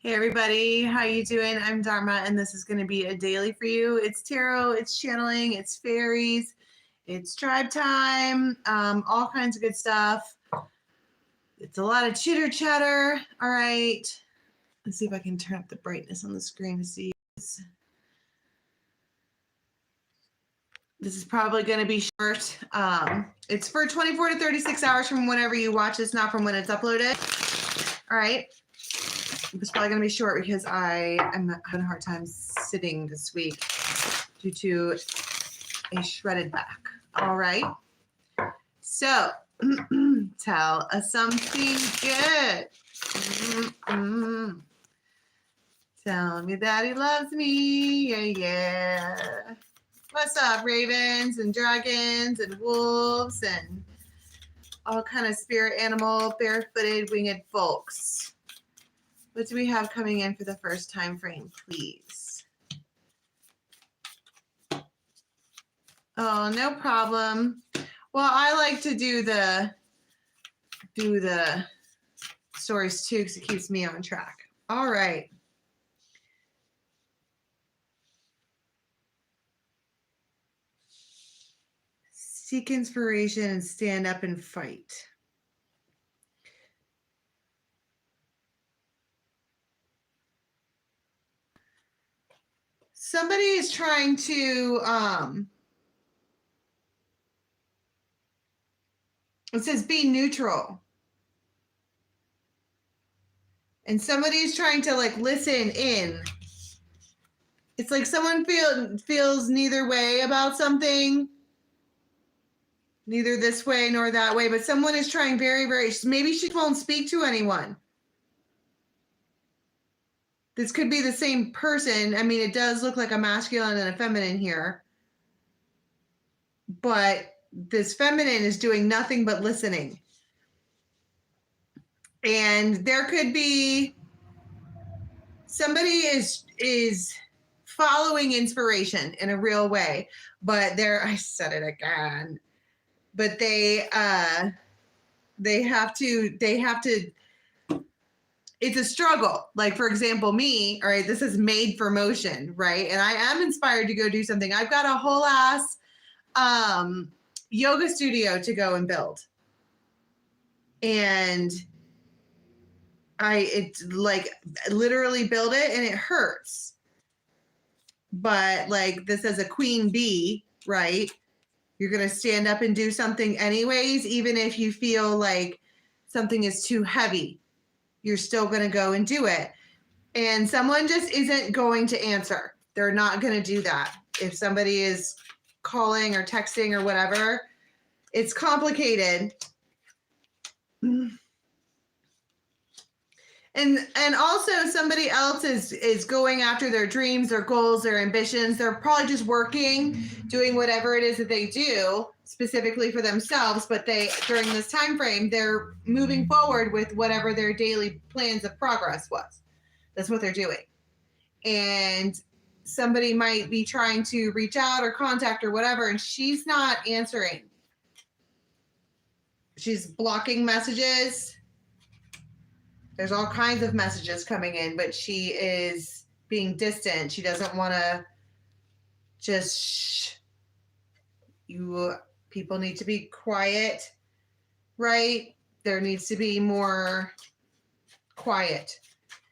Hey everybody, how you doing? I'm Dharma and this is going to be a daily for you. It's tarot, it's channeling, it's fairies, it's tribe time, all kinds of good stuff. It's a lot of chitter chatter. All right, let's see if I can turn up the brightness on the screen to see this. This is probably going to be short. It's for 24 to 36 hours from whenever you watch this, not from when it's uploaded. All right. It's probably going to be short because I am having a hard time sitting this week due to a shredded back. All right. So, tell us something good. Tell me that he loves me. Yeah, yeah. What's up, ravens and dragons and wolves and all kind of spirit animal, barefooted, winged folks? What do we have coming in for the first time frame, please? Oh, no problem. Well, I like to do the stories too because it keeps me on track. All right. Seek inspiration and stand up and fight. Somebody is trying to, it says be neutral. And somebody's trying to like listen in. It's like someone feels neither way about something. Neither this way nor that way, but someone is trying maybe she won't speak to anyone. This could be the same person. I mean, it does look like a masculine and a feminine here. But this feminine is doing nothing but listening. And there could be somebody is following inspiration in a real way, but I said it again. But they have to it's a struggle. Like, for example, me, all right, this is made for motion, right? And I am inspired to go do something. I've got a whole ass yoga studio to go and build. And it's like literally build it and it hurts. But like this as a queen bee, right? You're going to stand up and do something anyways, even if you feel like something is too heavy. You're still going to go and do it. And someone just isn't going to answer. They're not going to do that. If somebody is calling or texting or whatever, it's complicated. And also somebody else is going after their dreams, their goals, their ambitions. They're probably just working, doing whatever it is that they do specifically for themselves, but during this time frame, they're moving forward with whatever their daily plans of progress was. That's what they're doing. And somebody might be trying to reach out or contact or whatever, and she's not answering. She's blocking messages. There's all kinds of messages coming in, but she is being distant. She doesn't want to just shh. People need to be quiet, right? There needs to be more quiet.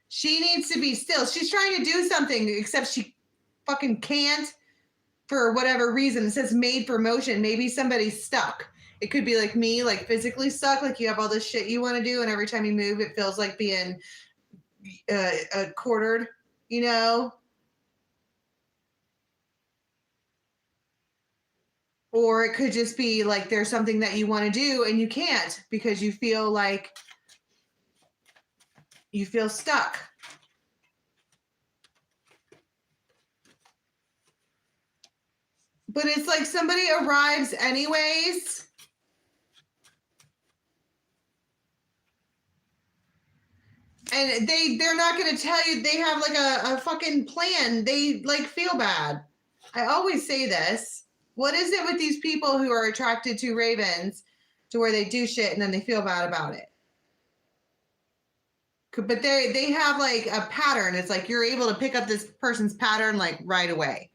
She needs to be still. She's trying to do something, except she fucking can't for whatever reason. It says made for motion. Maybe somebody's stuck. It could be like me, like physically stuck, like you have all this shit you want to do, and every time you move, it feels like being quartered, you know? Or it could just be like there's something that you want to do and you can't because you feel like you feel stuck. But it's like somebody arrives anyways. And they're not going to tell you they have like a fucking plan. They like feel bad. I always say this. What is it with these people who are attracted to ravens to where they do shit and then they feel bad about it? But they have like a pattern. It's like you're able to pick up this person's pattern like right away.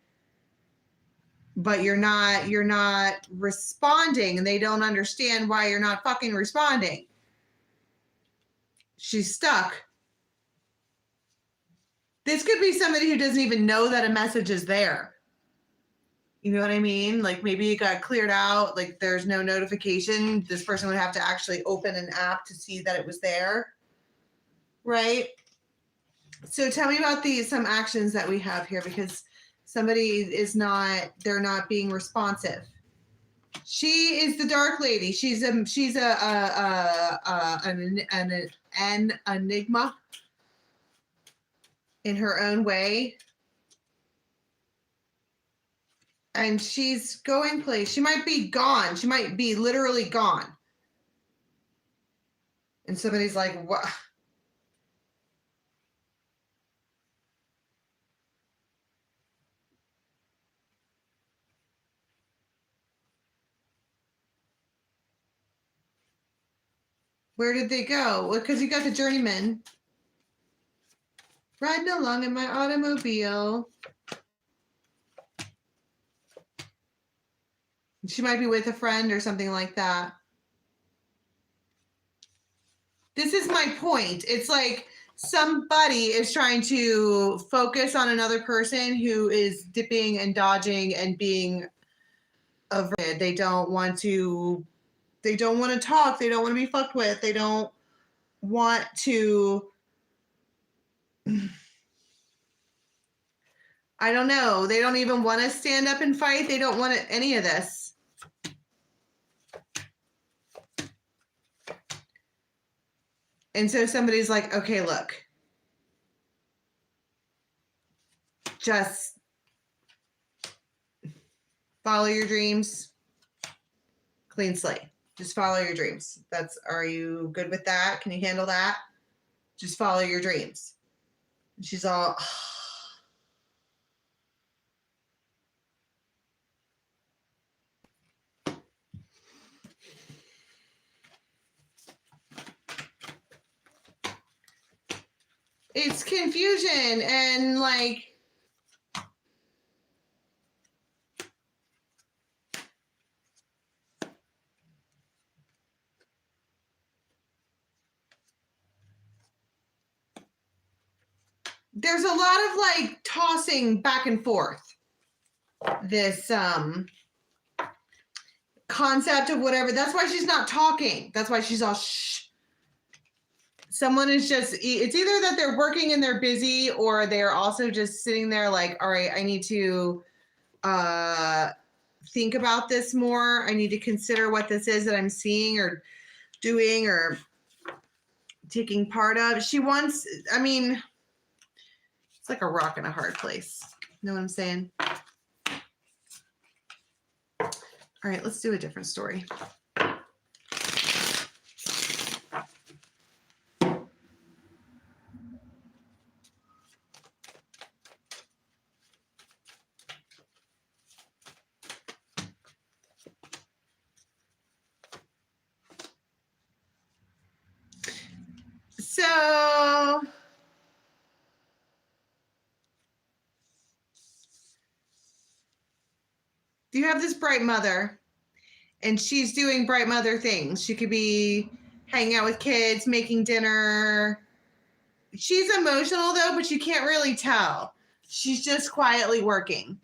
But you're not responding, and they don't understand why you're not fucking responding. She's stuck. This could be somebody who doesn't even know that a message is there. You know what I mean? Like maybe it got cleared out, like there's no notification. This person would have to actually open an app to see that it was there. Right? So tell me about some actions that we have here, because somebody they're not being responsive. She is the dark lady. She's an enigma in her own way. And she's going place. She might be gone. She might be literally gone. And somebody's like, what? Where did they go? Well, because you got the journeyman riding along in my automobile. She might be with a friend or something like that. This is my point. It's like somebody is trying to focus on another person who is dipping and dodging and being averted. They don't want to talk. They don't want to be fucked with. They don't want to, I don't know. They don't even want to stand up and fight. They don't want any of this. And so somebody's like, okay, look, just follow your dreams, clean slate. Just follow your dreams. Are you good with that? Can you handle that? Just follow your dreams. And she's all, it's confusion and like, there's a lot of like tossing back and forth. This concept of whatever. That's why she's not talking. That's why she's all shh. Someone is just, it's either that they're working and they're busy, or they're also just sitting there like, all right, I need to think about this more. I need to consider what this is that I'm seeing or doing or taking part of. She wants, I mean, it's like a rock in a hard place. You know what I'm saying? All right, let's do a different story. So you have this bright mother, and she's doing bright mother things. She could be hanging out with kids, making dinner. She's emotional though, but you can't really tell. She's just quietly working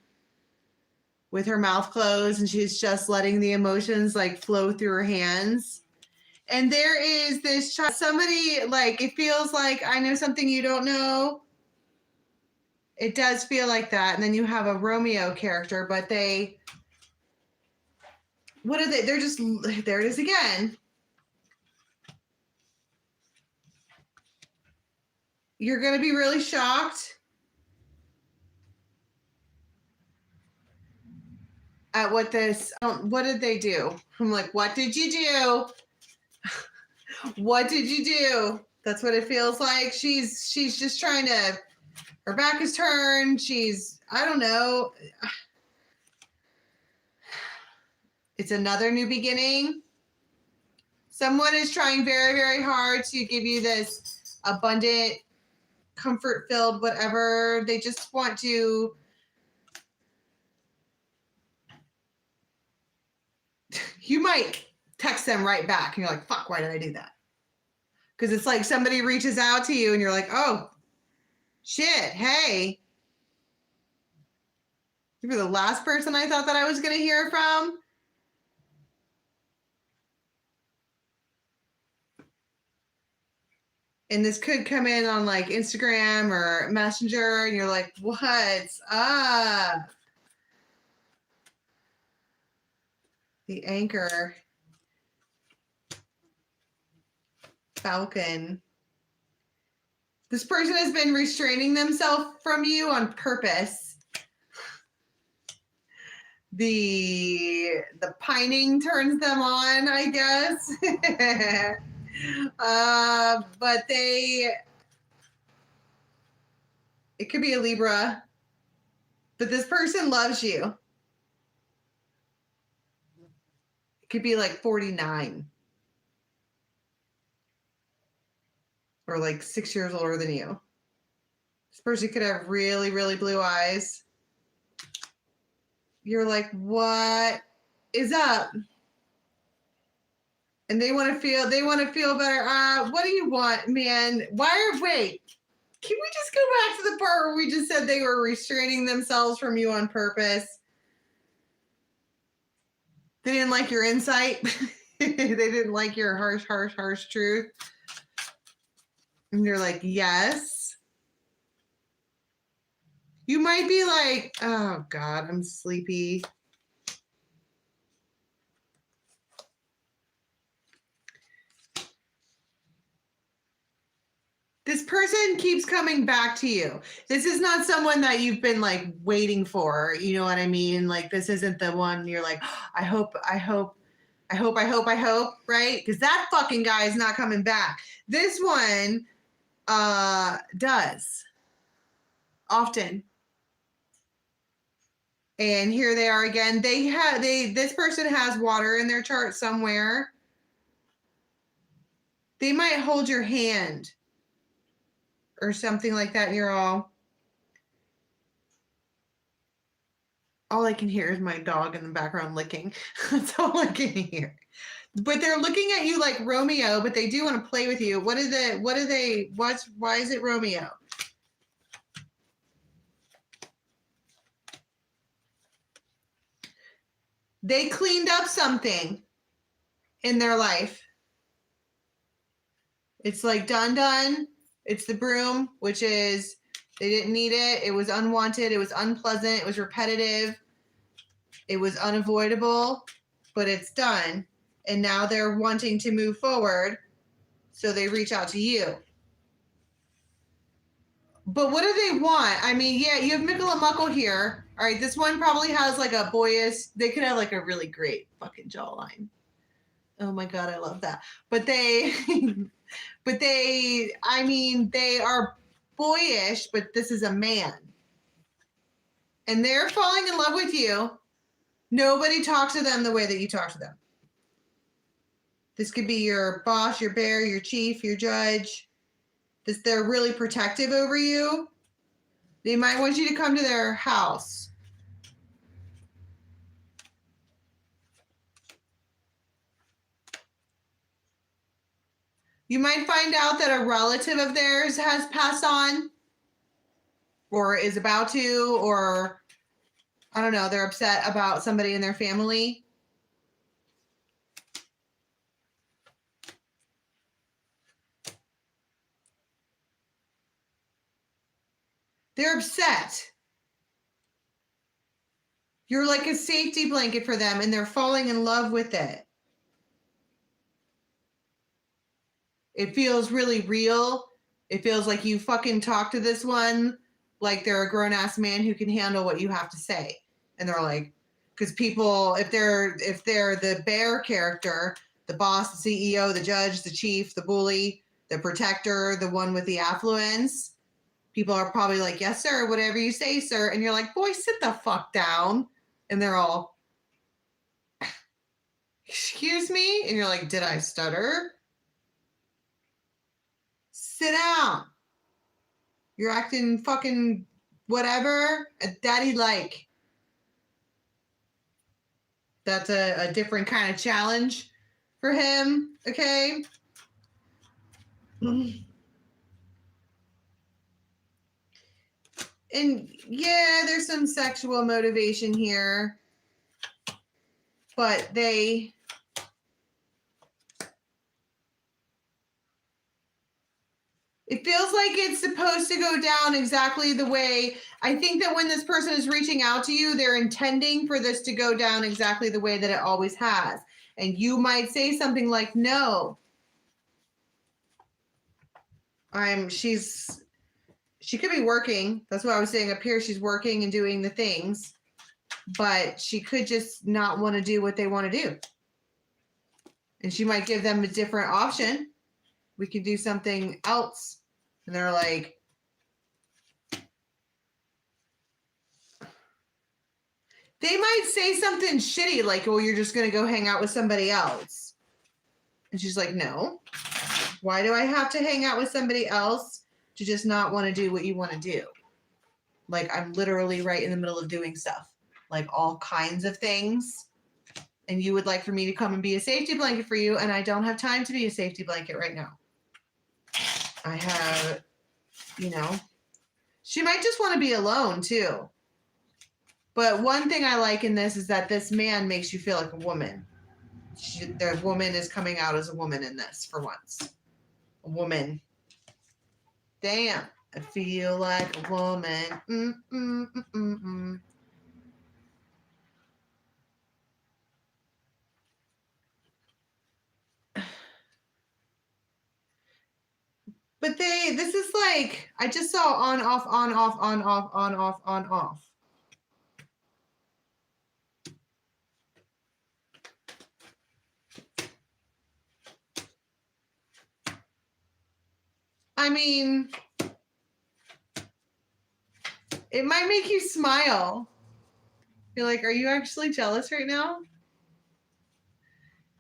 with her mouth closed, and she's just letting the emotions like flow through her hands. And there is this child, somebody like, it feels like I know something you don't know. It does feel like that. And then you have a Romeo character, but what are they? They're just, there it is again. You're going to be really shocked at what did they do? I'm like, what did you do? What did you do? That's what it feels like. She's just trying to, her back is turned. I don't know. It's another new beginning. Someone is trying very, very hard to give you this abundant, comfort-filled, whatever. They just want to... You might text them right back and you're like, fuck, why did I do that? Because it's like somebody reaches out to you and you're like, oh, shit, hey. You were the last person I thought that I was going to hear from. And this could come in on like Instagram or Messenger and you're like, what's up? The anchor. Falcon. This person has been restraining themselves from you on purpose. The pining turns them on, I guess. But it could be a Libra, but this person loves you. It could be like 49 or like 6 years older than you. This person could have really, really blue eyes. You're like, what is up? And they want to feel better. What do you want, man? Wait, can we just go back to the part where we just said they were restraining themselves from you on purpose? They didn't like your insight. They didn't like your harsh truth. And you're like, yes. You might be like, oh God, I'm sleepy. This person keeps coming back to you. This is not someone that you've been like waiting for. You know what I mean? Like this isn't the one you're like, oh, I hope, right? Because that fucking guy is not coming back. This one does often. And here they are again. This person has water in their chart somewhere. They might hold your hand or something like that, and you're all I can hear is my dog in the background licking. That's all I can hear. But they're looking at you like Romeo, but they do want to play with you. Why is it Romeo? They cleaned up something in their life. It's like done. It's the broom, which is they didn't need it. It was unwanted. It was unpleasant. It was repetitive. It was unavoidable, but it's done. And now they're wanting to move forward. So they reach out to you. But what do they want? I mean, yeah, you have Mikkel and Muckle here. All right, this one probably has like a boyish, they could have like a really great fucking jawline. Oh my God, I love that. But they are boyish, but this is a man. And they're falling in love with you. Nobody talks to them the way that you talk to them. This could be your boss, your bear, your chief, your judge. They're really protective over you. They might want you to come to their house. You might find out that a relative of theirs has passed on or is about to, or I don't know, they're upset about somebody in their family. They're upset. You're like a safety blanket for them and they're falling in love with it. It feels really real. It feels like you fucking talk to this one like they're a grown-ass man who can handle what you have to say. And they're like, because people, if they're the bear character, the boss, the CEO, the judge, the chief, the bully, the protector, the one with the affluence, people are probably like, yes, sir, whatever you say, sir. And you're like, boy, sit the fuck down. And they're all, excuse me? And you're like, did I stutter? Sit down. You're acting fucking whatever. A daddy like. That's a different kind of challenge for him. Okay. And yeah, there's some sexual motivation here, but it feels like it's supposed to go down exactly the way. I think that when this person is reaching out to you, they're intending for this to go down exactly the way that it always has. And you might say something like, no, she could be working. That's what I was saying up here. She's working and doing the things, but she could just not want to do what they want to do. And she might give them a different option. We could do something else. And they're like, they might say something shitty like, oh, you're just going to go hang out with somebody else. And she's like, no. Why do I have to hang out with somebody else to just not want to do what you want to do? Like, I'm literally right in the middle of doing stuff, like all kinds of things. And you would like for me to come and be a safety blanket for you, and I don't have time to be a safety blanket right now. I have, she might just want to be alone too. But one thing I like in this is that this man makes you feel like a woman. The woman is coming out as a woman in this for once. A woman. Damn. I feel like a woman. But this is like, I just saw on, off, on, off, on, off, on, off, on, off. I mean, it might make you smile. You're like, are you actually jealous right now?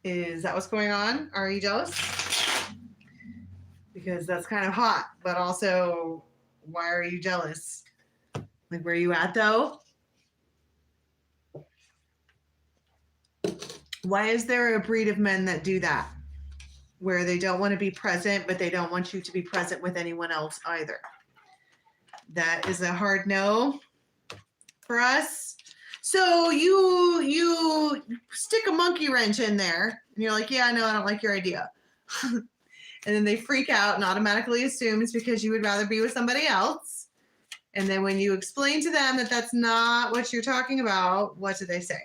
Is that what's going on? Are you jealous? Because that's kind of hot, but also, why are you jealous? Like, where are you at though? Why is there a breed of men that do that? Where they don't want to be present, but they don't want you to be present with anyone else either. That is a hard no for us. So you stick a monkey wrench in there, and you're like, yeah, no, I don't like your idea. And then they freak out and automatically assume it's because you would rather be with somebody else. And then when you explain to them that that's not what you're talking about, what do they say?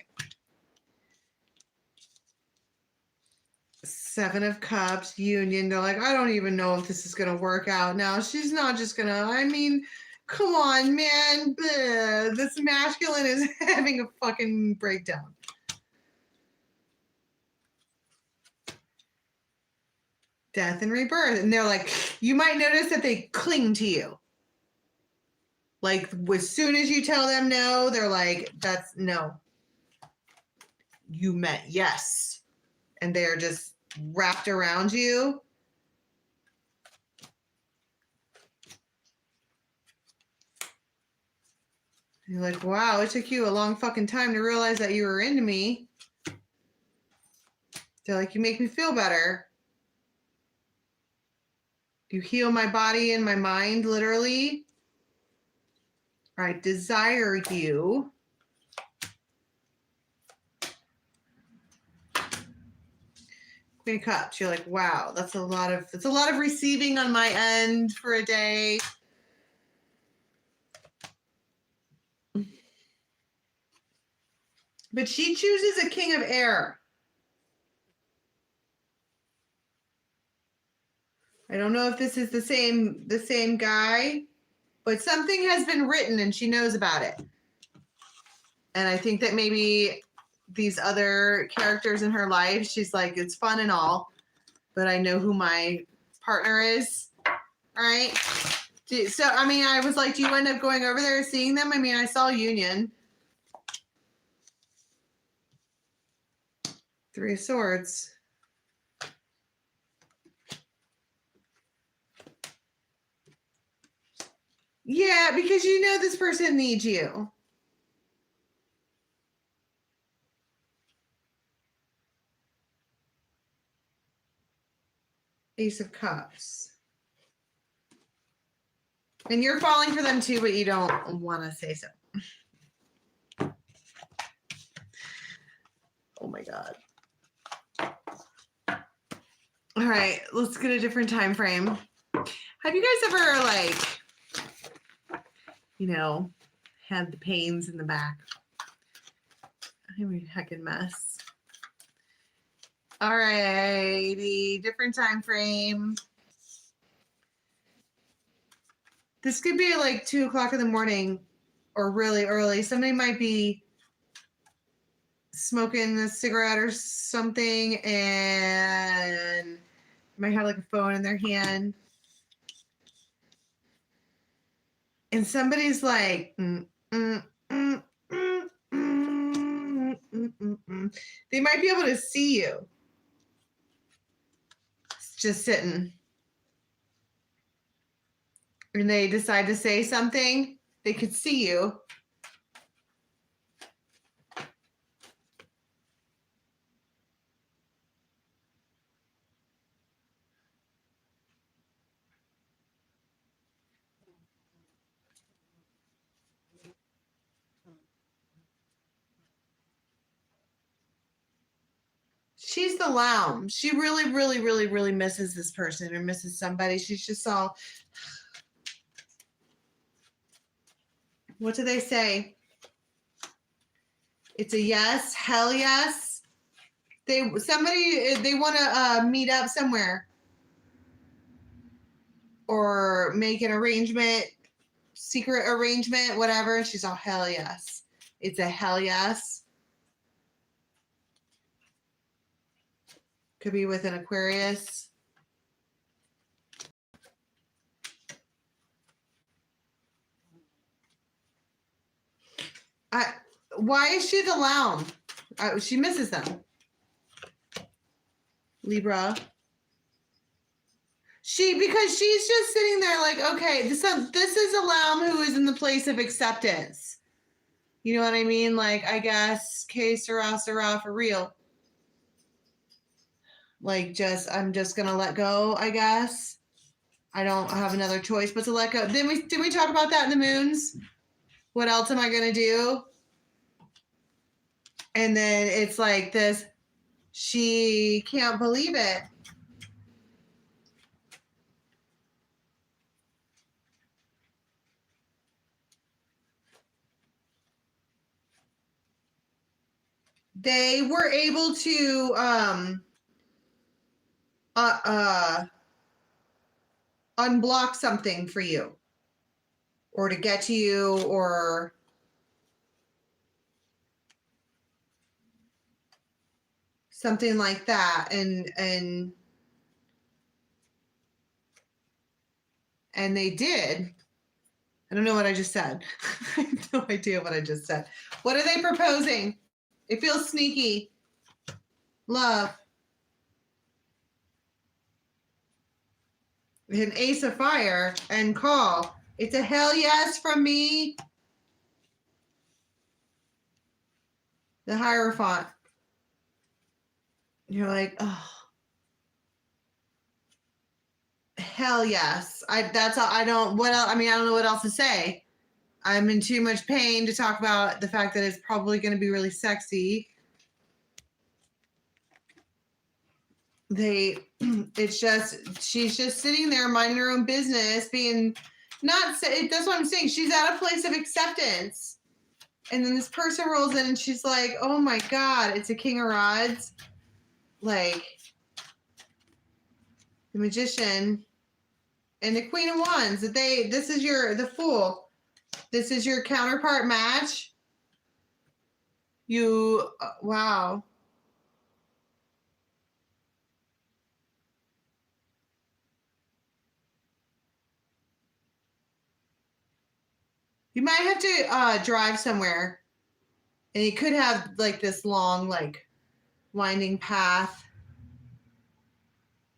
Seven of Cups, Union. They're like, I don't even know if this is going to work out now. She's not just going to, I mean, come on, man. Bleh. This masculine is having a fucking breakdown. Death and rebirth. And they're like, you might notice that they cling to you. Like, as soon as you tell them no, they're like, that's no. You meant yes. And they're just wrapped around you. You're like, wow, it took you a long fucking time to realize that you were into me. They're like, you make me feel better. You heal my body and my mind, literally. I desire you. Queen of Cups. You're like, wow, that's a lot of receiving on my end for a day. But she chooses a king of air. I don't know if this is the same guy, but something has been written and she knows about it. And I think that maybe these other characters in her life, she's like, it's fun and all, but I know who my partner is. All right. So, I mean, I was like, do you end up going over there seeing them? I mean, I saw Union. Three of Swords. Yeah, because you know this person needs you. Ace of Cups. And you're falling for them too, but you don't want to say so. Oh my God. All right, let's get a different time frame. Have you guys ever, like, you know, had the pains in the back? I'm a heckin' mess. All righty, different time frame. This could be like 2 o'clock in the morning or really early. Somebody might be smoking a cigarette or something and might have like a phone in their hand. And somebody's like, they might be able to see you just sitting. And they decide to say something, they could see you. She's the lounge. She really, really, really, really misses this person or misses somebody. She's just all, what do they say? It's a yes, hell yes. They want to meet up somewhere or make an arrangement, secret arrangement, whatever. She's all hell yes. It's a hell yes. Could be with an Aquarius. Why is she the lounge? She misses them. Libra. Because she's just sitting there like, okay, this is a lamb who is in the place of acceptance. You know what I mean? Like, I guess, que sera, sera for real. Like, I'm just going to let go, I guess. I don't have another choice but to let go. Did we talk about that in the moons? What else am I going to do? And then it's like this, she can't believe it. They were able to unblock something for you or to get to you or something like that. And they did. I don't know what I just said. I have no idea what I just said. What are they proposing? It feels sneaky. Love. An ace of fire and call. It's a hell yes from me. The Hierophant. You're like, oh. Hell yes. That's all. I don't know what else to say. I'm in too much pain to talk about the fact that it's probably going to be really sexy. She's just sitting there minding her own business, that's what I'm saying. She's at a place of acceptance. And then this person rolls in and she's like, oh my God, it's a King of Rods. Like the Magician and the Queen of Wands. This is the Fool. This is your counterpart match. Wow. You might have to drive somewhere, and you could have like this long, like winding path.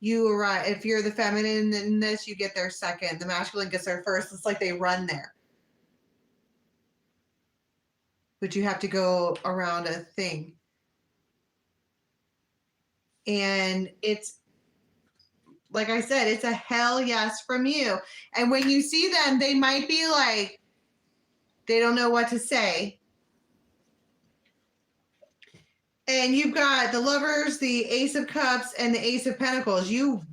You arrive. If you're the feminine in this, you get there second. The masculine gets there first. It's like they run there. But you have to go around a thing. And it's, like I said, it's a hell yes from you. And when you see them, they might be like, they don't know what to say. And you've got the Lovers, the Ace of Cups, and the Ace of Pentacles. You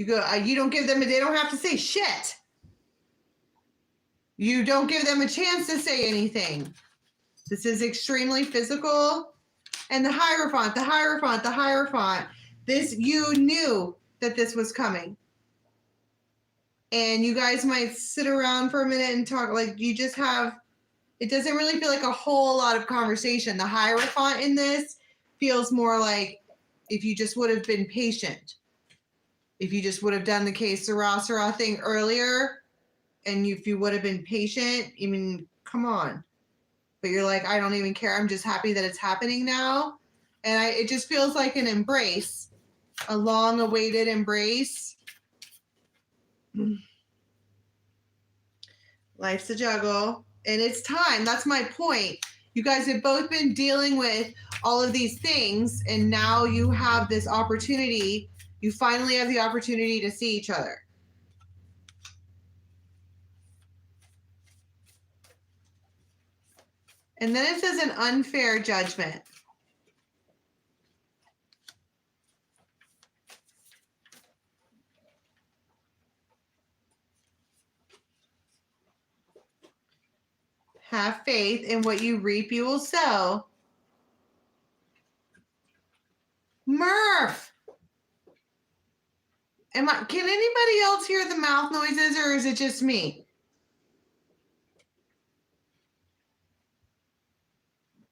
go, you don't give them, they don't have to say shit. You don't give them a chance to say anything. This is extremely physical. And the Hierophant, the Hierophant, the Hierophant. This, you knew that this was coming. And you guys might sit around for a minute and talk, like you just have, it doesn't really feel like a whole lot of conversation. The Hierophant in this feels more like if you just would have been patient. If you just would have done the que sera thing earlier, and if you would have been patient, I mean, come on. But you're like, I don't even care. I'm just happy that it's happening now. And it just feels like an embrace, a long-awaited embrace. Life's a juggle. And it's time. That's my point. You guys have both been dealing with all of these things, and now you have this opportunity. You finally have the opportunity to see each other. And then it says an unfair judgment. Have faith in what you reap, you will sow. Murph! Can anybody else hear the mouth noises, or is it just me?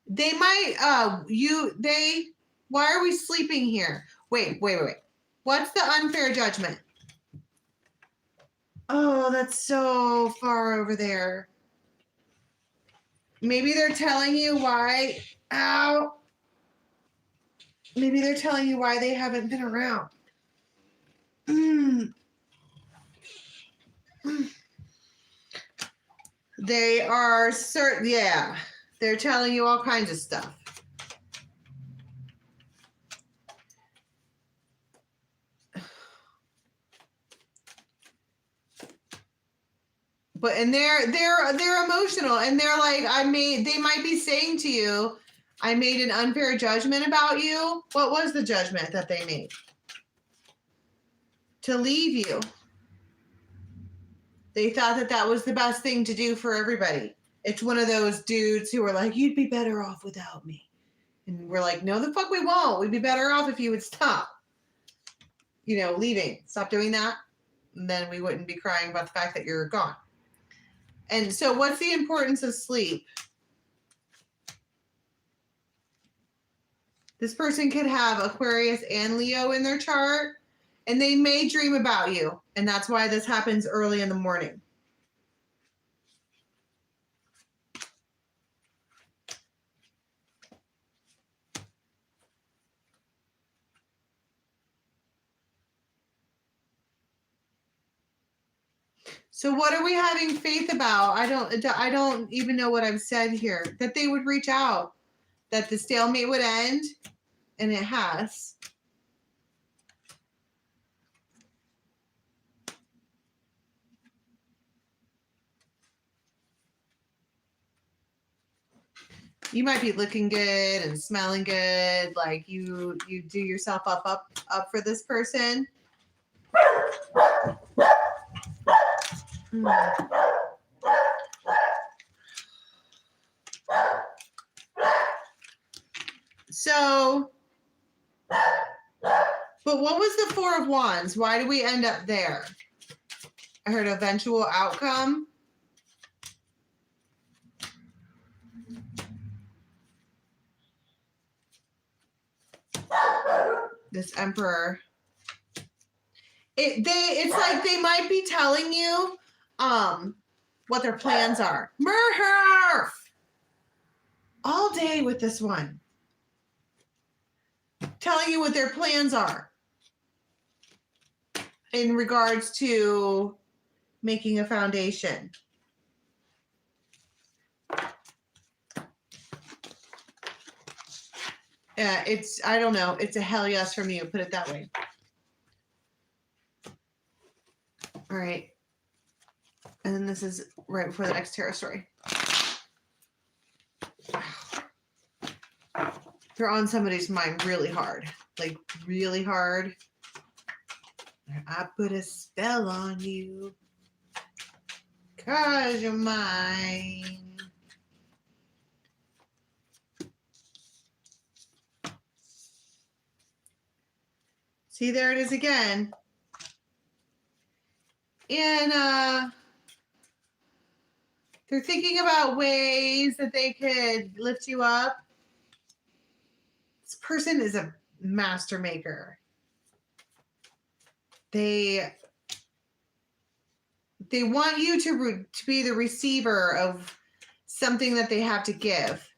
They might, why are we sleeping here? Wait. What's the unfair judgment? Oh, that's so far over there. Maybe they're telling you why, maybe they're telling you why they haven't been around. They are certain, yeah. They're telling you all kinds of stuff. But and they're emotional, and they're like, they might be saying to you, I made an unfair judgment about you. What was the judgment that they made? To leave you. They thought that was the best thing to do for everybody. It's one of those dudes who are like, you'd be better off without me. And we're like, no, the fuck we won't. We'd be better off if you would stop, leaving. Stop doing that. And then we wouldn't be crying about the fact that you're gone. And so what's the importance of sleep? This person could have Aquarius and Leo in their chart, and they may dream about you. And that's why this happens early in the morning. So what are we having faith about? I don't even know what I've said here. That they would reach out, that the stalemate would end, and it has. You might be looking good and smelling good, like you do yourself up for this person. So, but what was the Four of Wands? Why do we end up there? I heard eventual outcome. This Emperor. It's like they might be telling you what their plans are. Murph! All day with this one. telling you what their plans are in regards to making a foundation. I don't know. It's a hell yes from you. Put it that way. All right. And then this is right before the next tarot story. They're on somebody's mind really hard. Like, really hard. I put a spell on you. 'Cause you're mine. See, there it is again. And they're thinking about ways that they could lift you up. This person is a master maker. They want you to be the receiver of something that they have to give.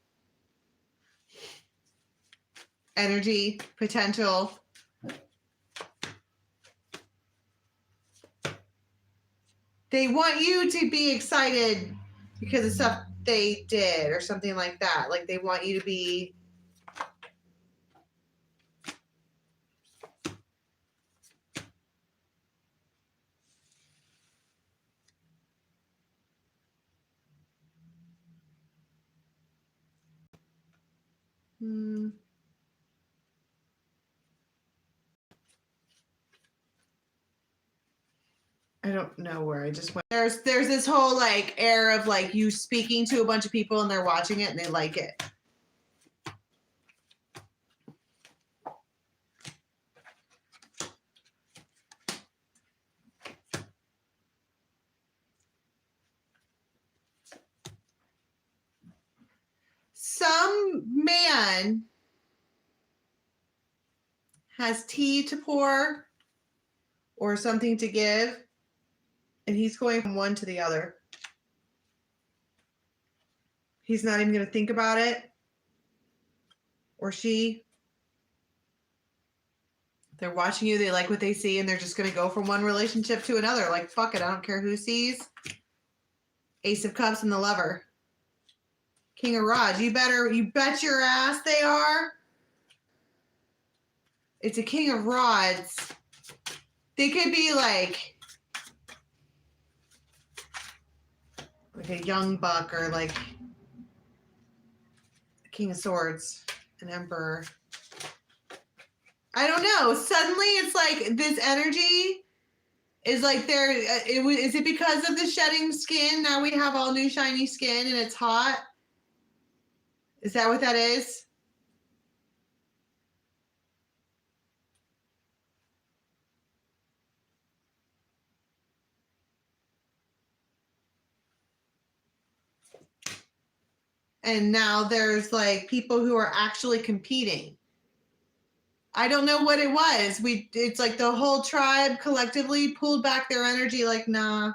Energy, potential. They want you to be excited because of stuff they did or something like that. Like they want you to be I don't know where I just went. There's this whole like air of like you speaking to a bunch of people and they're watching it and they like it. Some man has tea to pour or something to give, and he's going from one to the other. He's not even going to think about it. Or she. They're watching you, they like what they see, and they're just going to go from one relationship to another. Like, fuck it, I don't care who sees. Ace of Cups and the Lover. King of Rods. You bet your ass they are. It's a King of Rods. They could be like a young buck or like a King of Swords, an Emperor. I don't know. Suddenly it's like this energy is like there. Is it because of the shedding skin? Now we have all new shiny skin and it's hot. Is that what that is? And now there's like people who are actually competing. I don't know what it was. It's like the whole tribe collectively pulled back their energy like, nah.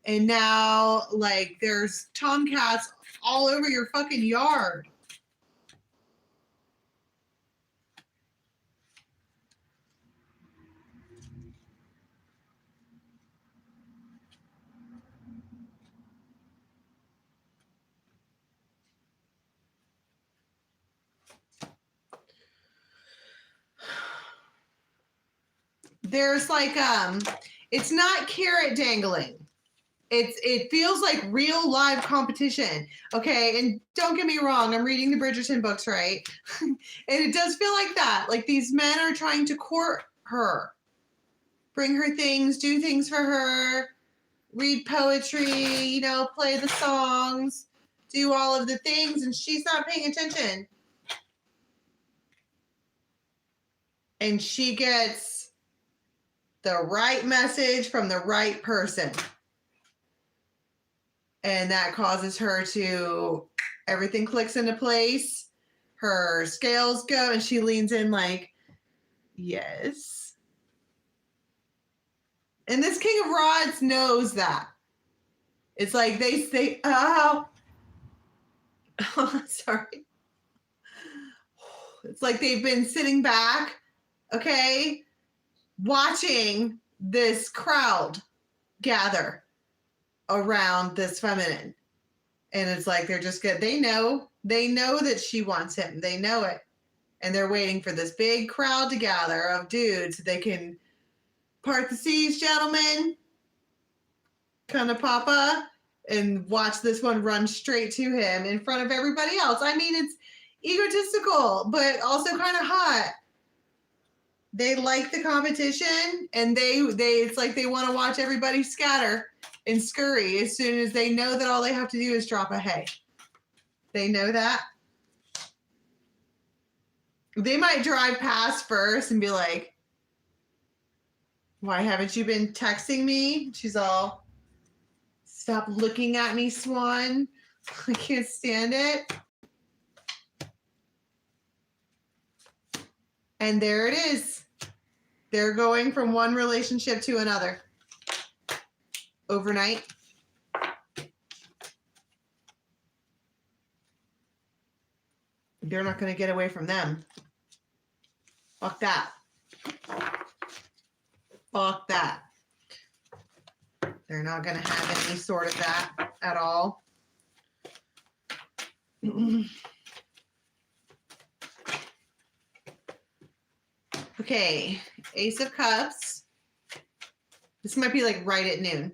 And now like there's tomcats all over your fucking yard. There's like it's not carrot dangling. It feels like real live competition. Okay, and don't get me wrong, I'm reading the Bridgerton books, right? And it does feel like that. Like these men are trying to court her, bring her things, do things for her, read poetry, play the songs, do all of the things, and she's not paying attention. And she gets the right message from the right person. And that causes her to, everything clicks into place. Her scales go and she leans in like, yes. And this King of Rods knows that. It's like they say, oh, sorry. It's like they've been sitting back, okay, watching this crowd gather around this feminine. And it's like they're just good. They know that she wants him. They know it. And they're waiting for this big crowd to gather of dudes so they can part the seas, gentlemen. Kind of papa and watch this one run straight to him in front of everybody else. I mean, it's egotistical, but also kind of hot. They like the competition, and they it's like they want to watch everybody scatter and scurry as soon as they know that all they have to do is drop a hay. They know that. They might drive past first and be like, why haven't you been texting me? She's all, stop looking at me, Swan. I can't stand it. And there it is. They're going from one relationship to another overnight. They're not going to get away from them. Fuck that. Fuck that. They're not going to have any sort of that at all. Okay, Ace of Cups. This might be like right at noon.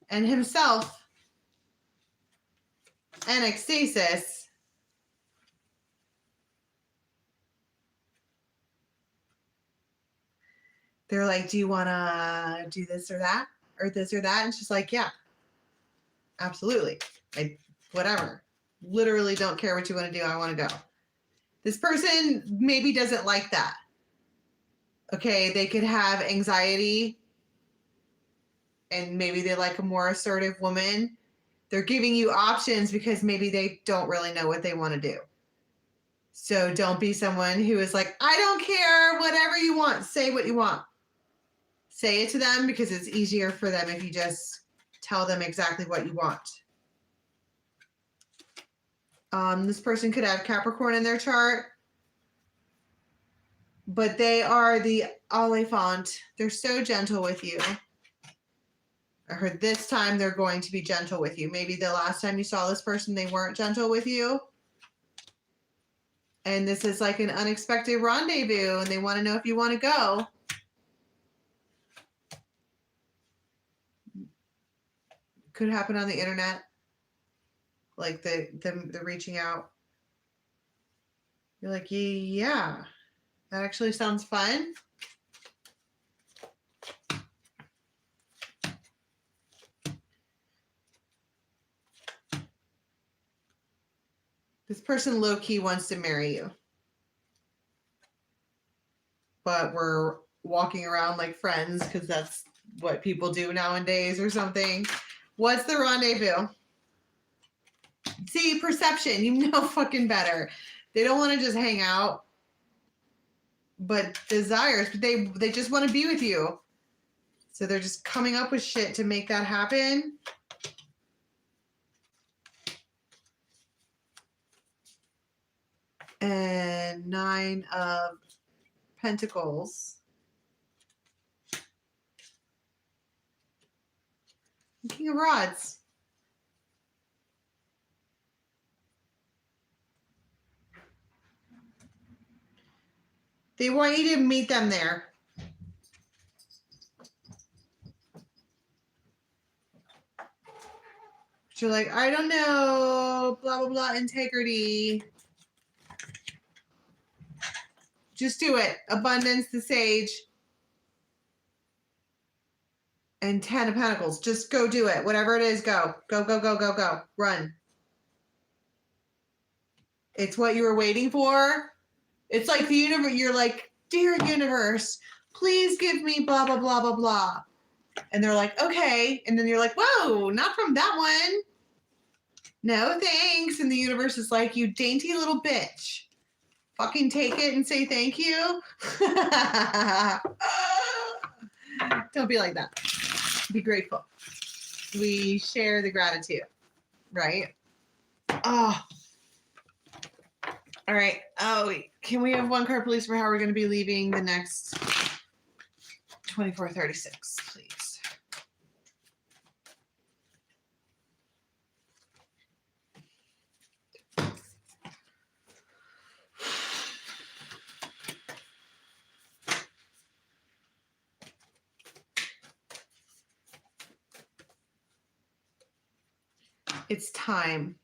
And himself and ecstasis. They're like, do you want to do this or that? Or this or that? And she's like, yeah, absolutely. Whatever. Literally don't care what you want to do. I want to go. This person maybe doesn't like that. Okay, they could have anxiety and maybe they like a more assertive woman. They're giving you options because maybe they don't really know what they want to do. So don't be someone who is like, I don't care, whatever you want, say what you want. Say it to them because it's easier for them if you just tell them exactly what you want. This person could have Capricorn in their chart, but they are the Oliphant. They're so gentle with you. I heard this time they're going to be gentle with you. Maybe the last time you saw this person, they weren't gentle with you. And this is like an unexpected rendezvous, and they want to know if you want to go. Could happen on the internet. Like the reaching out. You're like, yeah, that actually sounds fun. This person low-key wants to marry you. But we're walking around like friends because that's what people do nowadays or something. What's the rendezvous? See, perception, you know fucking better. They don't want to just hang out, but desires, but they just want to be with you. So they're just coming up with shit to make that happen. And 9 of Pentacles. King of Rods. They want you to meet them there. But you're like, I don't know, blah, blah, blah, integrity. Just do it. Abundance, the Sage. And 10 of Pentacles. Just go do it. Whatever it is, go. Go, go, go, go, go. Run. It's what you were waiting for. It's like the universe. You're like, dear universe, please give me blah, blah, blah, blah, blah. And they're like, okay. And then you're like, whoa, not from that one. No, thanks. And the universe is like, you dainty little bitch. Fucking take it and say thank you. Don't be like that. Be grateful. We share the gratitude, right? Oh, All right. Oh, wait. Can we have one card, please, for how we're going to be leaving the next 2436, please? It's time.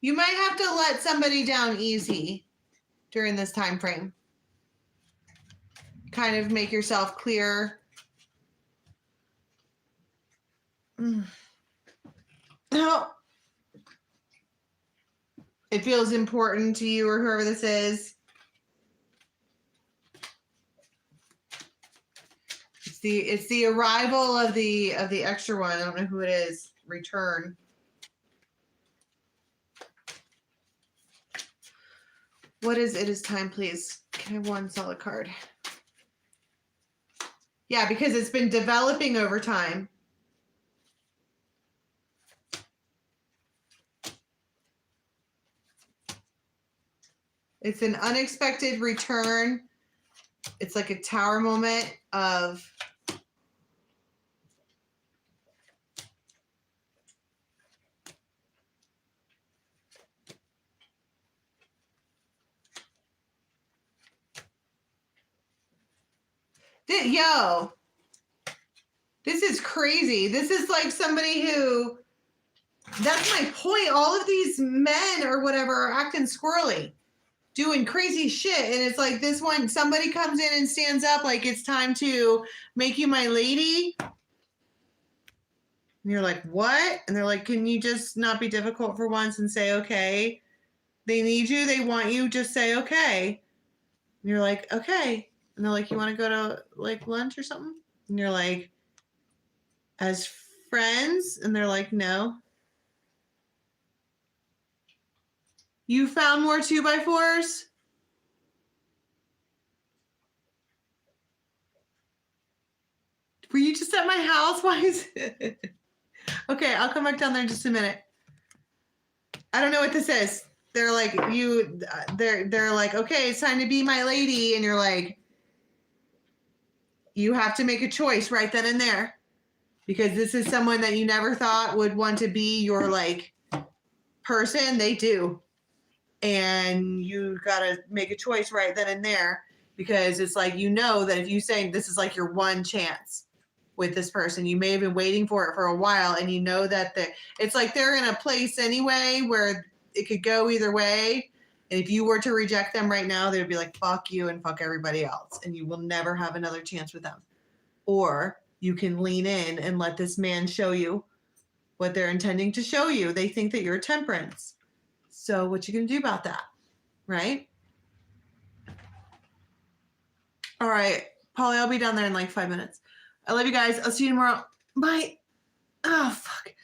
You might have to let somebody down easy during this time frame. Kind of make yourself clear. No. It feels important to you or whoever this is. It's the arrival of the extra one. I don't know who it is. Return. What is it? Is time, please? Can I have one solid card? Yeah, because it's been developing over time. It's an unexpected return. It's like a tower moment of yo, this is crazy. This is like somebody who, that's my point. All of these men or whatever are acting squirrely, doing crazy shit. And it's like this one, somebody comes in and stands up like it's time to make you my lady. And you're like, what? And they're like, can you just not be difficult for once and say, okay? They need you. They want you. Just say, okay. And you're like, okay. And they're like, you want to go to like lunch or something? And you're like, as friends? And they're like, no. You found more 2x4s? Were you just at my house? Why is it? Okay, I'll come back down there in just a minute. I don't know what this is. They're like, they're like, okay, it's time to be my lady. And you're like, you have to make a choice right then and there. Because this is someone that you never thought would want to be your like person. They do. And you got to make a choice right then and there, because it's like, you know, that if you say this is like your one chance with this person, you may have been waiting for it for a while, and you know that it's like they're in a place anyway where it could go either way. And if you were to reject them right now, they would be like, fuck you and fuck everybody else. And you will never have another chance with them. Or you can lean in and let this man show you what they're intending to show you. They think that you're temperance. So what you gonna do about that, right? All right, Polly, I'll be down there in like 5 minutes. I love you guys. I'll see you tomorrow. Bye. Oh, fuck.